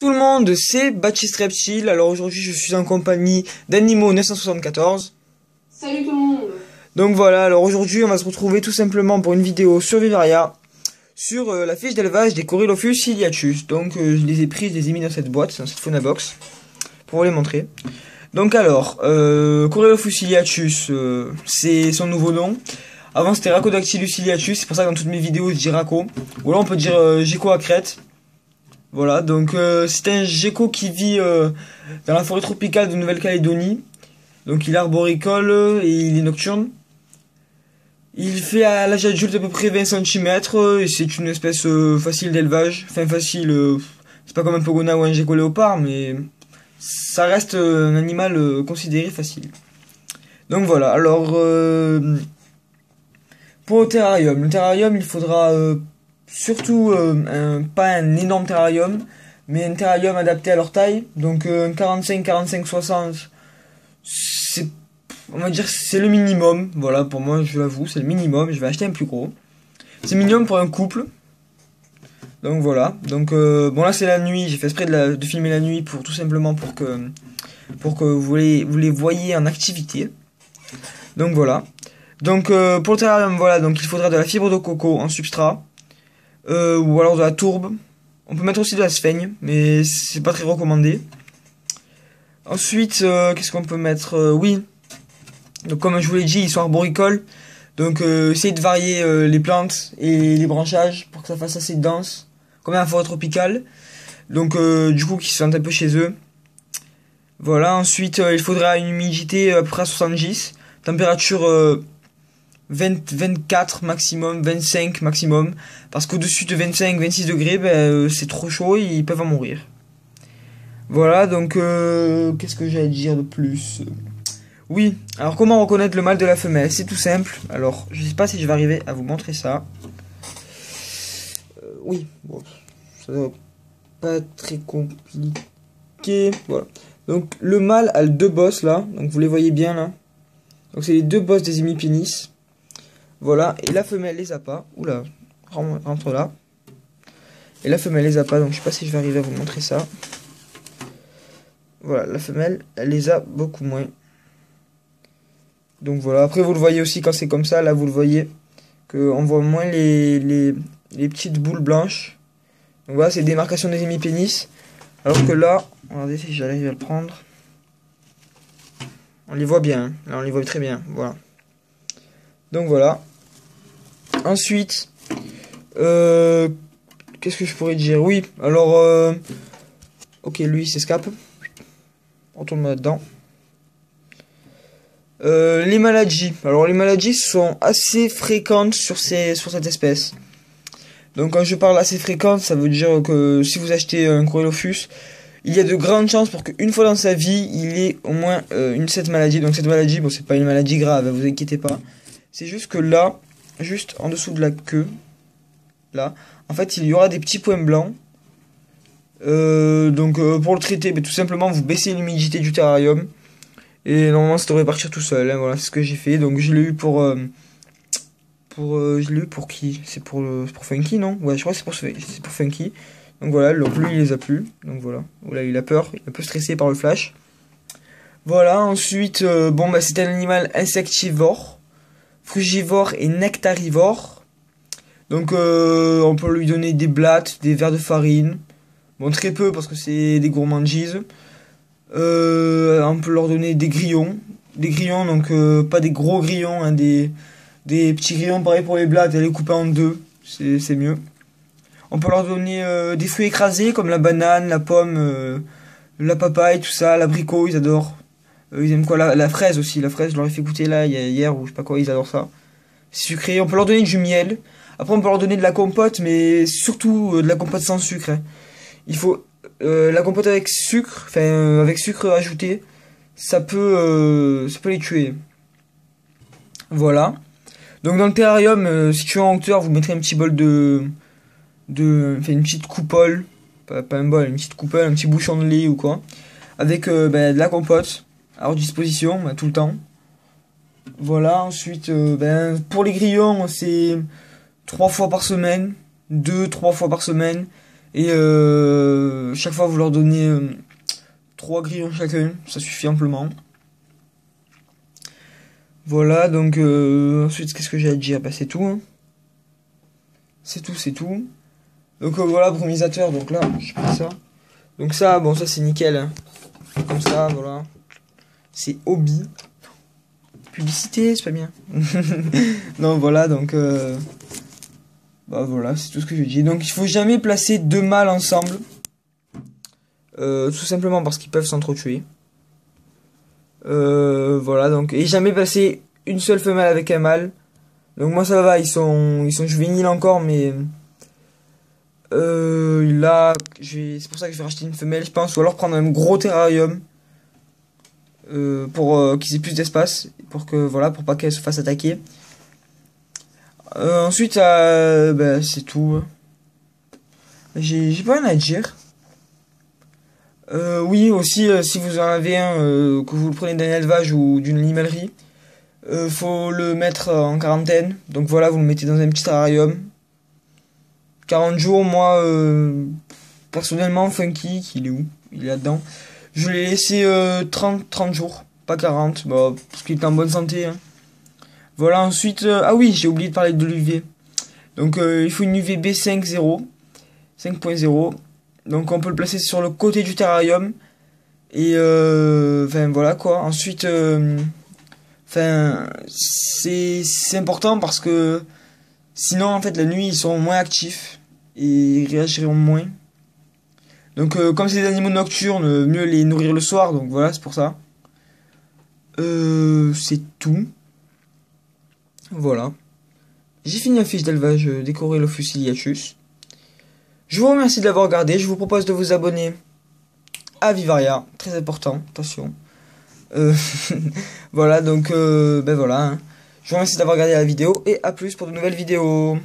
Tout le monde, c'est Baptiste Reptile. Alors aujourd'hui, je suis en compagnie d'Animo 974. Salut tout le monde. Donc voilà, alors aujourd'hui, on va se retrouver tout simplement pour une vidéo sur Vivaria, sur la fiche d'élevage des Corylophus ciliatus. Donc je les ai pris, je les ai mis dans cette boîte, dans cette Fauna Box, pour vous les montrer. Donc alors, Corylophus ciliatus, c'est son nouveau nom. Avant c'était Rhacodactylus ciliatus, c'est pour ça que dans toutes mes vidéos je dis Rhaco. Ou là on peut dire Gecko à crête. Voilà, donc c'est un gecko qui vit dans la forêt tropicale de Nouvelle-Calédonie. Donc il est arboricole et il est nocturne. Il fait à l'âge adulte à peu près 20 cm et c'est une espèce facile d'élevage. Enfin facile, c'est pas comme un pogona ou un gecko léopard, mais ça reste un animal considéré facile. Donc voilà, alors pour le terrarium il faudra surtout pas un énorme terrarium, mais un terrarium adapté à leur taille. Donc un 45-60, c'est, on va dire, c'est le minimum. Voilà, pour moi, je l'avoue, c'est le minimum. Je vais acheter un plus gros. C'est minimum pour un couple. Donc voilà. Donc bon, là c'est la nuit. J'ai fait exprès de filmer la nuit pour tout simplement pour que vous les voyez en activité. Donc voilà. Donc pour le terrarium, voilà. Donc il faudra de la fibre de coco en substrat. Ou alors de la tourbe. On peut mettre aussi de la sphaigne, mais c'est pas très recommandé. Ensuite, qu'est-ce qu'on peut mettre oui. Donc comme je vous l'ai dit, ils sont arboricoles. Donc essayez de varier les plantes et les branchages pour que ça fasse assez dense, comme la forêt tropicale. Donc du coup, qu'ils se sentent un peu chez eux. Voilà, ensuite il faudra une humidité à peu près à 70. Température 24 maximum, 25 maximum, parce qu'au-dessus de 25-26 degrés, c'est trop chaud et ils peuvent en mourir. Voilà, donc qu'est-ce que j'allais dire de plus? Oui, alors comment reconnaître le mâle de la femelle? C'est tout simple. Alors, je sais pas si je vais arriver à vous montrer ça. Oui, bon, ça va pas très compliqué. Voilà. Donc le mâle a deux bosses là, donc vous les voyez bien là. Donc c'est les deux bosses des hémipénis. Voilà, et la femelle les a pas. Oula, rentre là. Et la femelle les a pas, donc je sais pas si je vais arriver à vous montrer ça. Voilà, la femelle, elle les a beaucoup moins. Donc voilà, après vous le voyez aussi quand c'est comme ça, là vous le voyez, qu'on voit moins les petites boules blanches. Donc voilà, c'est démarcation des hémipénis. Alors que là, regardez si j'arrive à le prendre. On les voit bien, hein. Là on les voit très bien, voilà. Donc voilà. Ensuite, qu'est-ce que je pourrais dire? Oui, alors, ok, lui il s'escape. On tourne là-dedans. Les maladies. Alors les maladies sont assez fréquentes sur cette espèce. Donc quand je parle assez fréquente, ça veut dire que si vous achetez un Corylophus, il y a de grandes chances pour qu'une fois dans sa vie, il ait au moins cette maladie. Donc cette maladie, bon c'est pas une maladie grave, vous inquiétez pas. C'est juste que là, juste en dessous de la queue, là, en fait il y aura des petits points blancs. Donc pour le traiter, tout simplement vous baissez l'humidité du terrarium. Et normalement ça devrait partir tout seul, hein, voilà, c'est ce que j'ai fait. Donc je l'ai eu je l'ai eu pour qui? C'est pour Funky, non? Ouais, je crois que c'est pour Funky. Donc voilà, donc lui il les a plus. Donc voilà, voilà, il a peur, il est un peu stressé par le flash. Voilà, ensuite, bon bah c'est un animal insectivore, frugivore et nectarivore. Donc on peut lui donner des blattes, des vers de farine. Bon, très peu parce que c'est des gourmandises. On peut leur donner des grillons. Des grillons, donc pas des gros grillons, hein, des petits grillons pareil pour les blattes, et les couper en deux, c'est mieux. On peut leur donner des fruits écrasés comme la banane, la pomme, la papaye, tout ça, l'abricot, ils adorent. Ils aiment quoi? La fraise aussi, la fraise, je leur ai fait goûter là hier ou je sais pas quoi, ils adorent ça. C'est sucré, on peut leur donner du miel. Après on peut leur donner de la compote, mais surtout de la compote sans sucre, hein. Il faut la compote avec sucre, enfin avec sucre ajouté, ça peut les tuer. Voilà. Donc dans le terrarium, si tu es en hauteur, vous mettrez un petit bol enfin une petite coupole, pas un bol, une petite coupole, un petit bouchon de lait ou quoi, avec de la compote à leur disposition, tout le temps. Voilà. Ensuite, pour les grillons, c'est 3 fois par semaine, 2-3 fois par semaine. Et chaque fois vous leur donnez 3 grillons chacun, ça suffit amplement. Voilà, donc ensuite qu'est-ce que j'ai à dire? Bah c'est tout, hein. C'est tout. Donc voilà, brumisateur, donc là, j'ai pris ça. Donc ça, bon ça c'est nickel, hein. Comme ça, voilà. C'est hobby. Publicité, c'est pas bien. Non, voilà, donc bah voilà, c'est tout ce que je dis. Donc il faut jamais placer 2 mâles ensemble. Tout simplement parce qu'ils peuvent s'entretuer. Voilà, donc et jamais placer une seule femelle avec un mâle. Donc moi ça va, ils sont juvéniles encore, mais là c'est pour ça que je vais racheter une femelle, je pense, ou alors prendre un gros terrarium pour qu'ils aient plus d'espace, pour que voilà, pour pas qu'elle se fasse attaquer. Ensuite bah, c'est tout. J'ai pas rien à dire. Oui, aussi, si vous en avez un, que vous le prenez d'un élevage ou d'une animalerie, faut le mettre en quarantaine. Donc voilà, vous le mettez dans un petit terrarium. 40 jours, moi, personnellement, Funky, il est où? Il est là-dedans. Je l'ai laissé 30 jours, pas 40, bah, parce qu'il est en bonne santé, hein. Voilà, ensuite, ah oui, j'ai oublié de parler de l'UV. Donc il faut une UVB 5.0. Donc on peut le placer sur le côté du terrarium. Et enfin voilà quoi. Ensuite, enfin c'est important parce que sinon en fait la nuit ils sont moins actifs et ils réagiront moins. Donc comme c'est des animaux nocturnes, mieux les nourrir le soir. Donc voilà, c'est pour ça. C'est tout. Voilà. J'ai fini la fiche d'élevage d'Ecorylopus ciliatus. Je vous remercie de l'avoir regardé. Je vous propose de vous abonner à Vivaria. Très important, attention. Voilà, donc ben voilà, hein. Je vous remercie d'avoir regardé la vidéo et à plus pour de nouvelles vidéos.